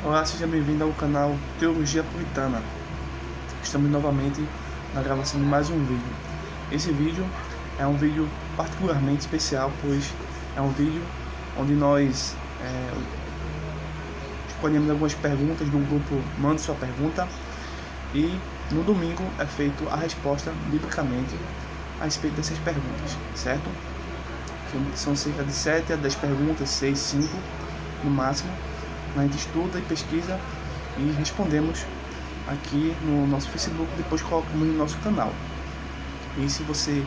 Olá, seja bem-vindo ao canal Teologia Puritana. Estamos novamente na gravação de mais um vídeo. Esse vídeo é um vídeo particularmente especial, pois é um vídeo onde nós escolhemos algumas perguntas do grupo Mande Sua Pergunta e no domingo é feito a resposta biblicamente a respeito dessas perguntas, certo? São cerca de 7 a 10 perguntas, 6, 5 no máximo. A gente estuda e pesquisa e respondemos aqui no nosso Facebook, depois colocamos no nosso canal. E se você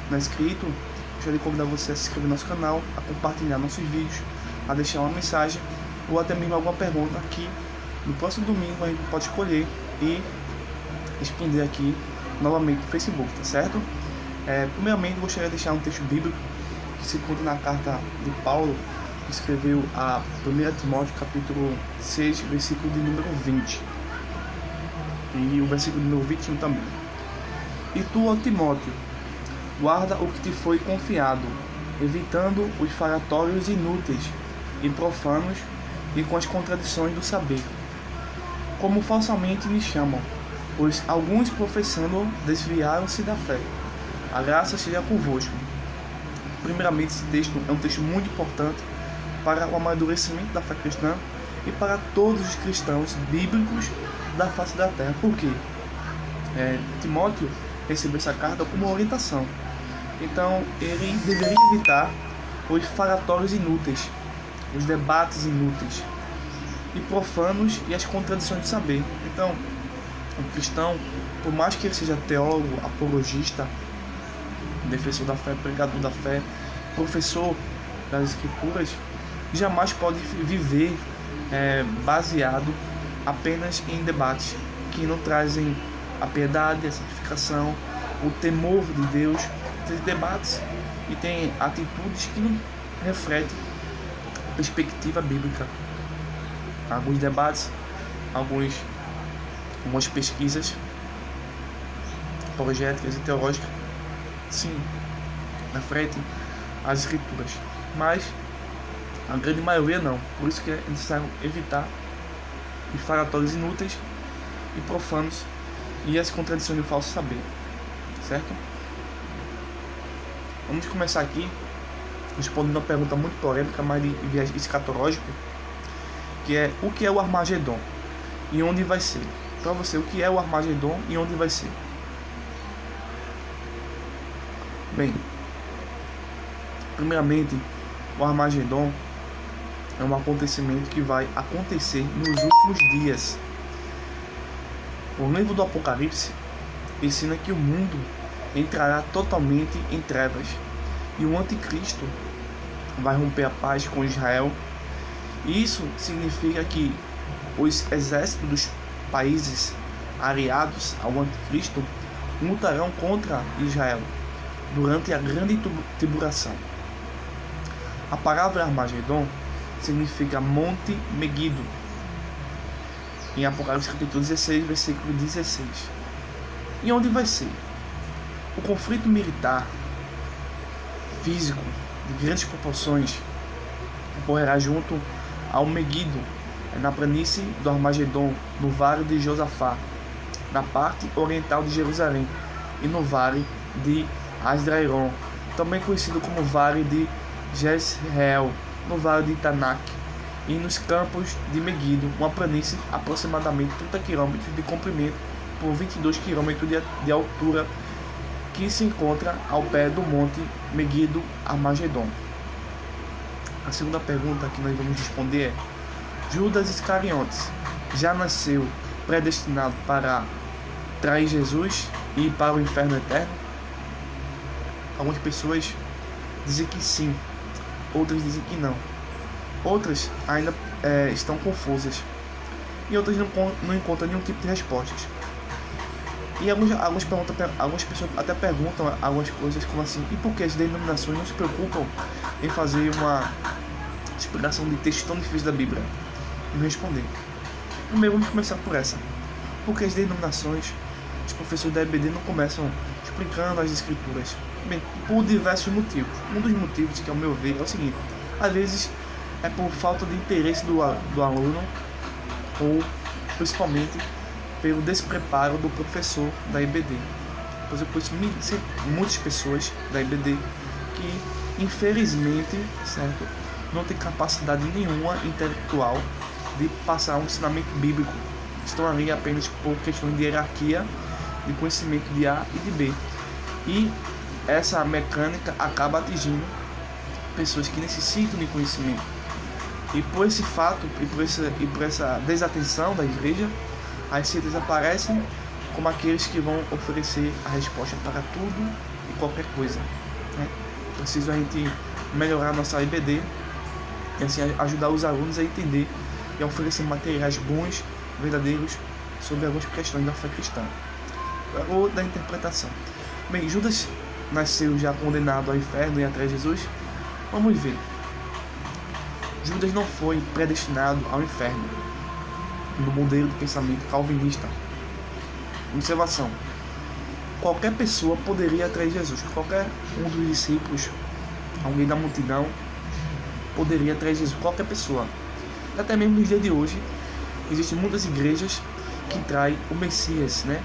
não é inscrito, gostaria de convidar você a se inscrever no nosso canal, a compartilhar nossos vídeos, a deixar uma mensagem ou até mesmo alguma pergunta aqui. No próximo domingo a gente pode escolher e responder aqui novamente no Facebook, tá certo? Primeiramente gostaria de deixar um texto bíblico que se encontra na carta de Paulo, que escreveu a 1 Timóteo capítulo 6, versículo de número 20 e o versículo de número 21 também. E tu, ó Timóteo, guarda o que te foi confiado, evitando os falatórios inúteis e profanos e com as contradições do saber, como falsamente lhe chamam, pois alguns professando desviaram-se da fé. A graça seja convosco. Primeiramente, esse texto é um texto muito importante para o amadurecimento da fé cristã e para todos os cristãos bíblicos da face da terra. Por quê? Timóteo recebeu essa carta como uma orientação. Então, ele deveria evitar os falatórios inúteis, os debates inúteis e profanos e as contradições de saber. Então, o cristão, por mais que ele seja teólogo, apologista, defensor da fé, pregador da fé, professor das escrituras, jamais pode viver baseado apenas em debates que não trazem a piedade, a santificação, o temor de Deus. Tem debates e tem atitudes que não refletem a perspectiva bíblica. Alguns debates, algumas pesquisas apologéticas e teológicas, sim, refletem as escrituras, mas a grande maioria não. Por isso que é necessário evitar os falatórios inúteis e profanos e as contradições do falso saber, certo? Vamos começar aqui respondendo uma pergunta muito polêmica, mas de viés escatológico, que é: o que é o Armagedon e onde vai ser? Para você, o que é o Armagedon e onde vai ser? Bem, primeiramente, o Armagedon é um acontecimento que vai acontecer nos últimos dias. O livro do Apocalipse ensina que o mundo entrará totalmente em trevas e o anticristo vai romper a paz com Israel. Isso significa que os exércitos dos países aliados ao anticristo lutarão contra Israel durante a grande tribulação. A palavra Armagedon significa Monte Megido, em Apocalipse capítulo 16, versículo 16. E onde vai ser? O conflito militar, físico, de grandes proporções, ocorrerá junto ao Megido, na planície do Armagedon, no vale de Josafá, na parte oriental de Jerusalém, e no vale de Asdraelon, também conhecido como vale de Jezreel, no vale de Tanak, e nos campos de Megido, uma planície aproximadamente 30 km de comprimento por 22 km de altura, que se encontra ao pé do monte Megido Armagedon. A segunda pergunta que nós vamos responder é: Judas Iscariotes já nasceu predestinado para trair Jesus e ir para o inferno eterno? Algumas pessoas dizem que sim, outras dizem que não. Outras ainda estão confusas e outras não encontram nenhum tipo de respostas. E algumas pessoas até perguntam algumas coisas como assim: e por que as denominações não se preocupam em fazer uma explicação de textos tão difíceis da Bíblia? E vou responder. Primeiro vamos começar por essa: porque as denominações, os professores da EBD não começam explicando as escrituras? Bem, por diversos motivos. Um dos motivos, que ao meu ver, é o seguinte: às vezes é por falta de interesse do aluno ou principalmente pelo despreparo do professor da IBD. Pois eu conheço muitas pessoas da IBD que, infelizmente, certo, não tem capacidade nenhuma intelectual de passar um ensinamento bíblico. Estão ali apenas por questão de hierarquia, de conhecimento de A e de B. E essa mecânica acaba atingindo pessoas que necessitam de conhecimento. E por esse fato, e por essa desatenção da igreja, as seitas aparecem como aqueles que vão oferecer a resposta para tudo e qualquer coisa, né? Preciso a gente melhorar nossa IBD e assim ajudar os alunos a entender e a oferecer materiais bons, verdadeiros, sobre algumas questões da fé cristã ou da interpretação. Bem, Judas nasceu já condenado ao inferno e atrás de Jesus? Vamos ver. Judas não foi predestinado ao inferno no modelo de pensamento calvinista. Observação: qualquer pessoa poderia ir atrás de Jesus. Qualquer um dos discípulos, alguém da multidão, poderia ir atrás de Jesus. Qualquer pessoa. Até mesmo nos dias de hoje, existem muitas igrejas que traem o Messias, né?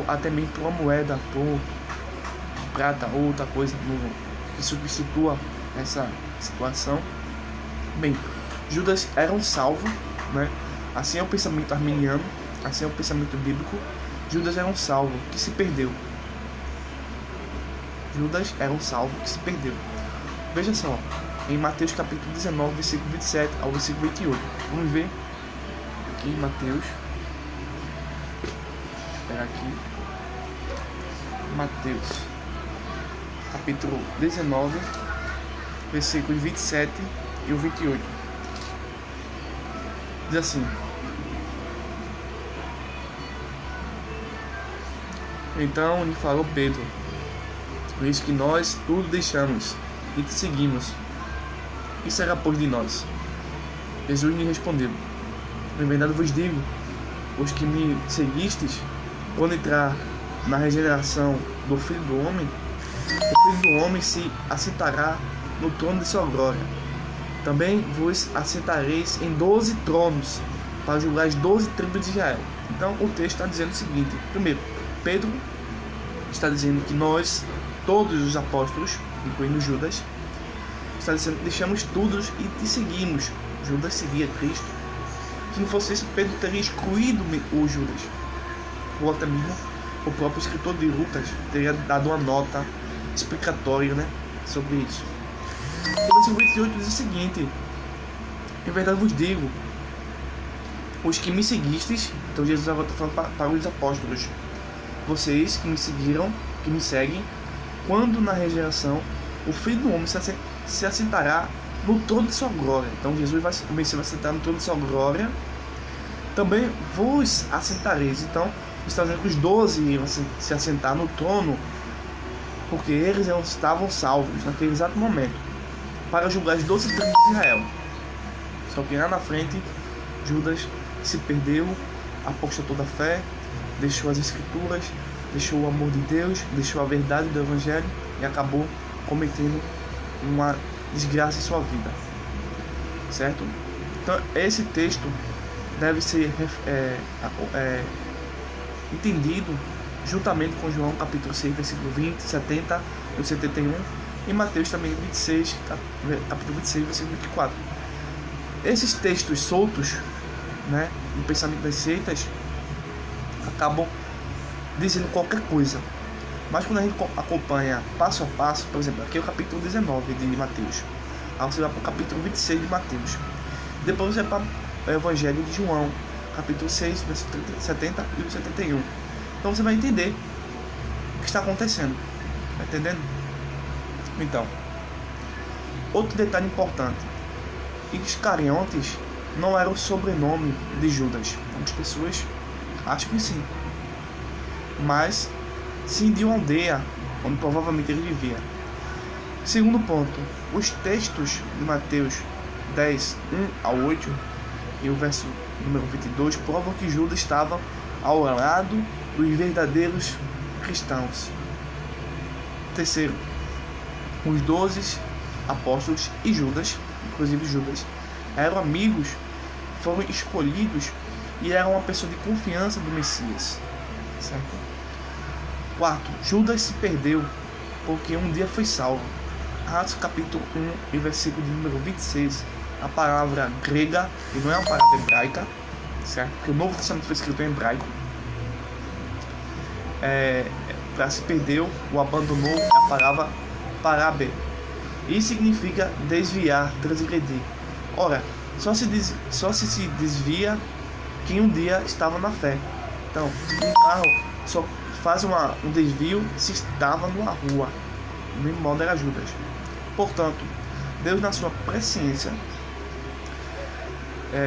Até mesmo por uma moeda, por prata ou outra coisa que substitua essa situação. Bem, Judas era um salvo, né? Assim é o pensamento arminiano, assim é o pensamento bíblico. Judas era um salvo que se perdeu. Judas era um salvo que se perdeu. Veja só, em Mateus capítulo 19, versículo 27 ao versículo 28. Vamos ver aqui em Mateus. Espera aqui. Mateus capítulo 19, versículos 27 e o 28. Diz assim: então lhe falou Pedro: eis que nós tudo deixamos e te seguimos. Que será pois de nós? Jesus lhe respondeu: em verdade vos digo, os que me seguistes, quando entrar na regeneração do Filho do Homem, o Filho do Homem se assentará no trono de sua glória. Também vos assentareis em 12 tronos, para julgar as 12 tribos de Israel. Então o texto está dizendo o seguinte: primeiro, Pedro está dizendo que nós, todos os apóstolos, incluindo Judas, está dizendo que deixamos tudo e te seguimos. Judas seguia Cristo. Se não fosse isso, Pedro teria excluído o Judas. Ou até mesmo o próprio escritor de Lucas teria dado uma nota explicatória, né, sobre isso. O versículo 28 diz o seguinte: em verdade vos digo, os que me seguistes, então Jesus agora está falando para os apóstolos, vocês que me seguiram, que me seguem, quando na regeneração o Filho do Homem se assentará no trono de sua glória. Então Jesus o Messias vai sentar no trono de sua glória. Também vos assentareis. Então está dizendo que os 12 iam se assentar no trono, porque eles estavam salvos naquele exato momento, para julgar as 12 tribos de Israel. Só que lá na frente, Judas se perdeu, apostatou da fé, deixou as escrituras, deixou o amor de Deus, deixou a verdade do Evangelho e acabou cometendo uma desgraça em sua vida. Certo? Então esse texto deve ser entendido juntamente com João capítulo 6, versículo 20, 70 e 71, e Mateus também 26, capítulo 26, versículo 24. Esses textos soltos, né, no pensamento das seitas, acabam dizendo qualquer coisa. Mas quando a gente acompanha passo a passo, por exemplo, aqui é o capítulo 19 de Mateus, aí você vai para o capítulo 26 de Mateus, depois você vai para o Evangelho de João, capítulo 6, versículo 70 e 71. Então você vai entender o que está acontecendo. Está entendendo? Então, outro detalhe importante: Iscariotes não era o sobrenome de Judas. Algumas pessoas acham que sim, mas sim de uma aldeia onde provavelmente ele vivia. Segundo ponto: os textos de Mateus 10, 1 ao 8 e o verso número 22 provam que Judas estava ao lado dos verdadeiros cristãos. Terceiro, os 12 apóstolos e Judas, inclusive Judas, eram amigos foram escolhidos e eram uma pessoa de confiança do Messias, certo? Quarto, Judas se perdeu porque um dia foi salvo. Atos capítulo 1 e versículo de número 26, a palavra grega, e não é uma palavra hebraica, certo? Porque o Novo Testamento foi escrito em hebraico. Para se perdeu, o abandonou, é a palavra parabe. Isso significa desviar, transgredir. Ora, só se desvia quem um dia estava na fé. Então, um carro só faz um desvio se estava numa rua. Do mesmo modo era Judas. Portanto, Deus, na sua presciência,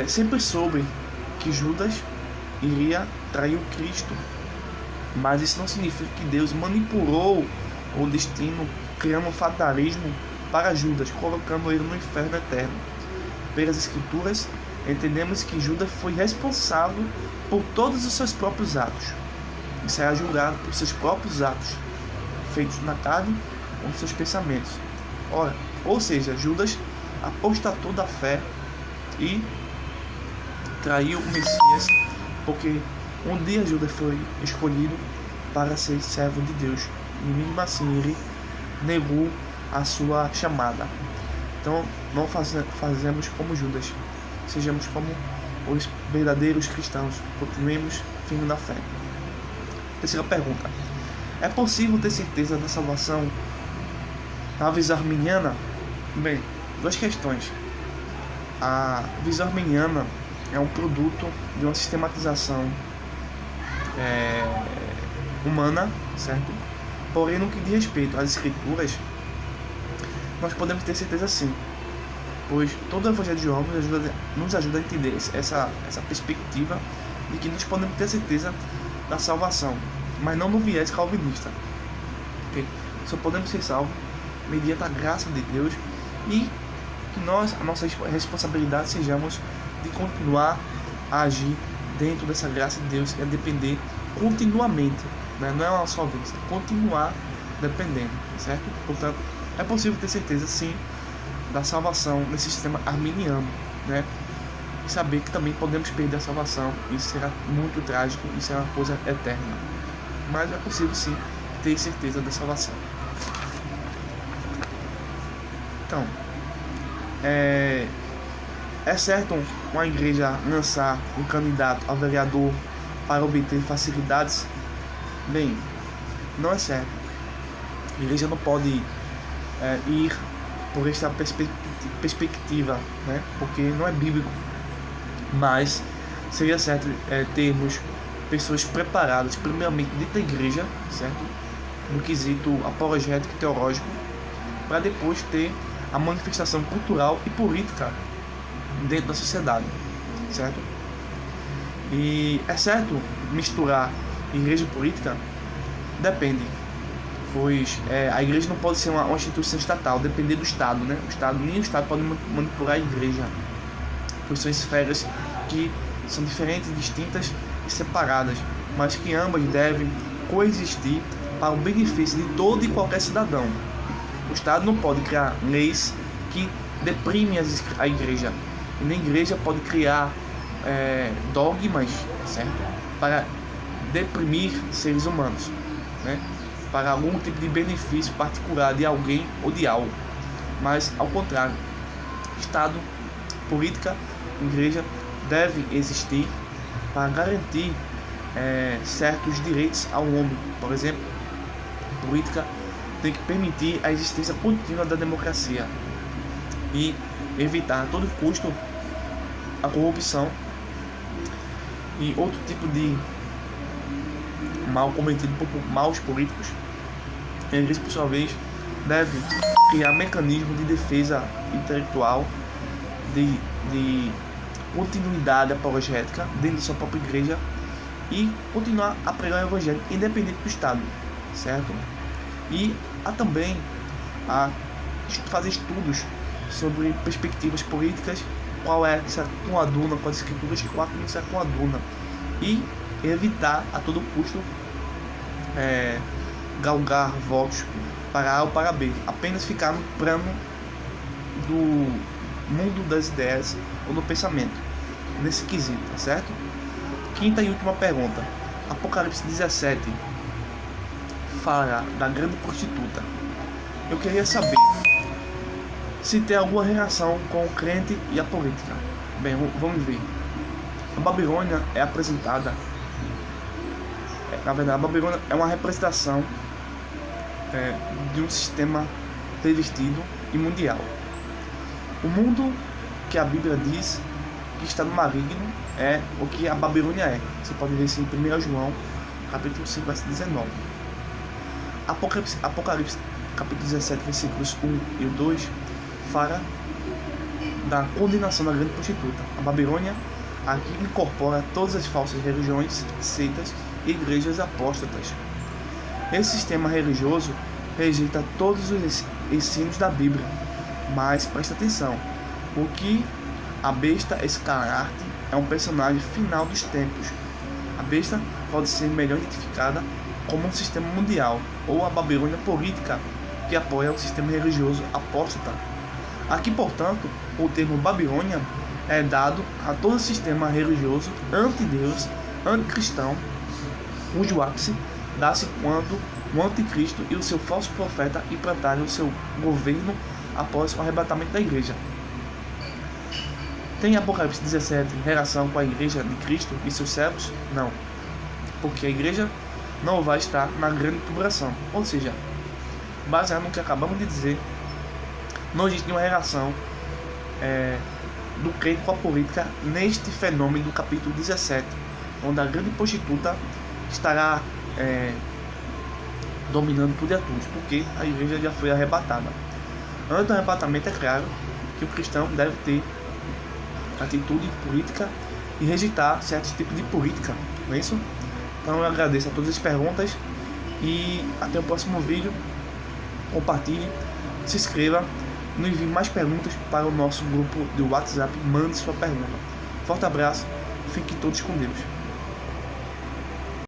sempre soube que Judas iria trair o Cristo. Mas isso não significa que Deus manipulou o destino, criando um fatalismo para Judas, colocando ele no inferno eterno. Pelas Escrituras, entendemos que Judas foi responsável por todos os seus próprios atos e será julgado por seus próprios atos, feitos na carne com seus pensamentos. Ou seja, Judas apostatou da fé e traiu o Messias, porque um dia Judas foi escolhido para ser servo de Deus e mesmo assim ele negou a sua chamada. Então não fazemos como Judas, sejamos como os verdadeiros cristãos, continuemos firmes na fé. Terceira pergunta: é possível ter certeza da salvação na visão arminiana? Bem, duas questões. A visão arminiana é um produto de uma sistematização humana, certo? Porém, no que diz respeito às Escrituras, nós podemos ter certeza sim, pois todo o Evangelho de João nos ajuda a entender essa perspectiva de que nós podemos ter certeza da salvação, mas não no viés calvinista, porque só podemos ser salvos mediante a graça de Deus e que a nossa responsabilidade sejamos de continuar a agir dentro dessa graça de Deus e a depender continuamente, né? Não é uma só vez, é continuar dependendo, certo? Portanto, é possível ter certeza sim da salvação nesse sistema arminiano, né? E saber que também podemos perder a salvação, isso será muito trágico, isso é uma coisa eterna, mas é possível sim ter certeza da salvação. Então, é certo uma igreja lançar um candidato a vereador para obter facilidades? Bem, não é certo. A igreja não pode ir por esta perspectiva, né? Porque não é bíblico. Mas seria certo termos pessoas preparadas, primeiramente dentro da igreja, certo? No quesito apologético e teológico, para depois ter a manifestação cultural e política dentro da sociedade, certo? E é certo misturar igreja e política? Depende, pois a igreja não pode ser uma instituição estatal, depender do Estado, né? Nem o Estado pode manipular a igreja, pois são esferas que são diferentes, distintas e separadas, mas que ambas devem coexistir para o benefício de todo e qualquer cidadão. O Estado não pode criar leis que deprimem a igreja, e nem a igreja pode criar dogmas, certo? Para deprimir seres humanos, né? Para algum tipo de benefício particular de alguém ou de algo. Mas, ao contrário, Estado, política, igreja devem existir para garantir certos direitos ao homem. Por exemplo, política tem que permitir a existência contínua da democracia e evitar a todo custo a corrupção e outro tipo de mal cometido por maus políticos. A igreja, por sua vez, deve criar mecanismos de defesa intelectual, de continuidade apologética dentro da sua própria igreja e continuar a pregar o evangelho independente do Estado, certo? E também a fazer estudos sobre perspectivas políticas, qual é que se coaduna com as escrituras e qual que não se coaduna, e evitar a todo custo galgar votos para A ou para B, apenas ficar no plano do mundo das ideias ou do pensamento. nesse quesito, tá certo? Quinta e última pergunta. Apocalipse 17 fala da grande prostituta. Eu queria saber se tem alguma relação com o crente e a política. Bem, vamos ver. A Babilônia é apresentada, na verdade, a Babilônia é uma representação de um sistema pervertido e mundial. O mundo que a Bíblia diz que está no maligno é o que a Babilônia é. Você pode ver isso em 1 João, capítulo 5, versículo 19. Apocalipse capítulo 17, versículos 1 e 2, fala da condenação da grande prostituta. A Babilônia aqui incorpora todas as falsas religiões, seitas e igrejas apóstatas. Esse sistema religioso rejeita todos os ensinos da Bíblia, mas presta atenção, o que a besta Escarlate é um personagem final dos tempos. A besta pode ser melhor identificada como um sistema mundial, ou a Babilônia política, que apoia o sistema religioso apóstata. Aqui, portanto, o termo Babilônia é dado a todo sistema religioso anti-Deus, anticristão, cujo ápice dá-se quando o anticristo e o seu falso profeta implantaram o seu governo após o arrebatamento da igreja. Tem Apocalipse 17 relação com a igreja de Cristo e seus servos? Não, porque a igreja não vai estar na grande tribulação. Ou seja, baseado no que acabamos de dizer, não existe nenhuma relação do crente com a política neste fenômeno do capítulo 17, onde a grande prostituta estará dominando tudo e a todos, porque a igreja já foi arrebatada. Antes do arrebatamento, é claro que o cristão deve ter atitude política e rejeitar certos tipos de política, não é isso? Então eu agradeço a todas as perguntas e até o próximo vídeo. Compartilhe, se inscreva, nos envie mais perguntas para o nosso grupo de WhatsApp. Mande sua pergunta. Forte abraço, fiquem todos com Deus.